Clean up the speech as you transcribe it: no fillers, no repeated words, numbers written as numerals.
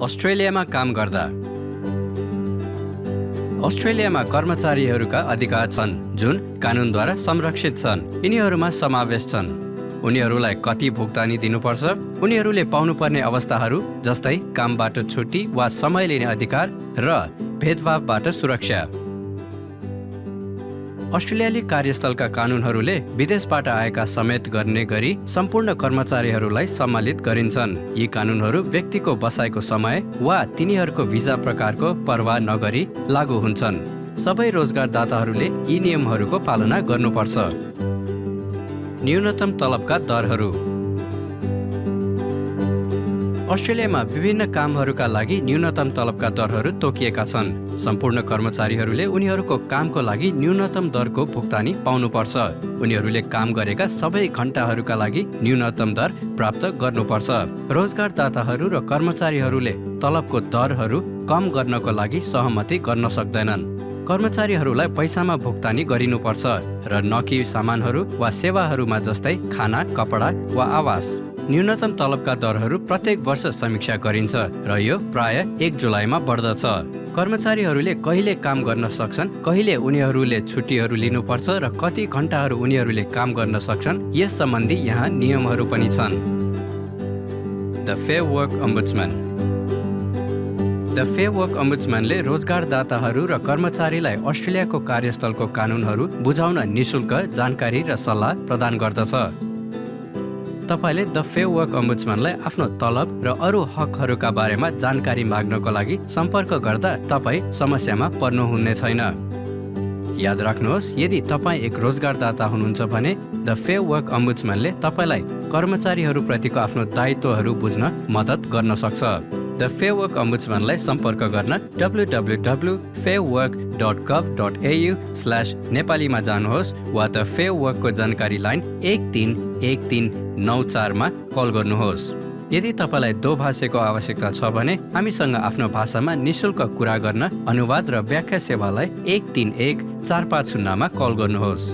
अस्ट्रेलियामा काम गर्दा अस्ट्रेलियामा कर्मचारीहरूका अधिकार छन् जुन कानुनद्वारा संरक्षित छन्। यिनीहरूमा समावेश छन् उनीहरूलाई कति भुक्तानी दिनुपर्छ, उनीहरूले पाउनुपर्ने अवस्थाहरू जस्तै कामबाट छुट्टी वा समय लिने अधिकार र भेदभावबाट सुरक्षा। अस्ट्रेलियाली कार्यस्थलका कानुनहरूले विदेशबाट आएका समेत गर्ने गरी सम्पूर्ण कर्मचारीहरूलाई सम्मिलित गरिन्छन्। यी कानुनहरू व्यक्तिको बसाइको समय वा तिनीहरूको भिजा प्रकारको पर्वाह नगरी लागू हुन्छन्। सबै रोजगारदाताहरूले यी नियमहरूको पालना गर्नुपर्छ। न्यूनतम तलबका दरहरू। अस्ट्रेलियामा विभिन्न कामहरूका लागि न्यूनतम तलबका दरहरू तोकिएका छन्। सम्पूर्ण कर्मचारीहरूले उनीहरूको कामको लागि न्यूनतम दरको भुक्तानी पाउनुपर्छ। उनीहरूले काम गरेका सबै घण्टाहरूका लागि न्यूनतम दर प्राप्त गर्नुपर्छ। रोजगारदाताहरू र कर्मचारीहरूले तलबको दरहरू कम गर्नको लागि सहमति गर्न सक्दैनन्। कर्मचारीहरूलाई पैसामा भुक्तानी गरिनुपर्छ र न कि सामानहरू वा सेवाहरूमा जस्तै खाना, कपडा वा आवास। न्यूनतम तलबका दरहरू प्रत्येक वर्ष समीक्षा गरिन्छ र यो प्राय 1 जुलाईमा बढ्दछ। कर्मचारीहरूले कहिले काम गर्न सक्छन्, कहिले उनीहरूले छुट्टीहरू लिनुपर्छ र कति घण्टाहरू उनीहरूले काम गर्न सक्छन् यस सम्बन्धी यहाँ नियमहरू पनि छन्। The fair work ombudsman. The fair work अम्बुड्सम्यानले रोजगारदाताहरू र कर्मचारीलाई अस्ट्रेलियाको कार्यस्थलको कानुनहरू बुझाउन निशुल्क जानकारी र सल्लाह प्रदान गर्दछ। तपाईले द फेयर वर्क अम्बुड्सम्यानलाई आफ्नो तलब र अरू हकहरूका बारेमा जानकारी माग्नको लागि सम्पर्क गर्दा तपाईँ समस्यामा पर्नुहुने छैन। याद राख्नुहोस्, यदि तपाईँ एक रोजगारदाता हुनुहुन्छ भने द फेयर वर्क अम्बुड्सम्यानले तपाईलाई कर्मचारीहरूप्रतिको आफ्नो दायित्वहरू बुझ्न मद्दत गर्न सक्छ। द फेयर वर्क अम्बुड्सम्यानलाई सम्पर्क गर्न www.fairwork.gov.au/नेपालीमा जानुहोस् वा द फेयर वर्कको जानकारी लाइन 131394 मा कल गर्नुहोस्। यदि तपाईलाई दोभाषीको आवश्यकता छ भने हामीसँग आफ्नो भाषामा निशुल्क कुरा गर्न अनुवाद र व्याख्या सेवालाई 131450 मा कल गर्नुहोस्।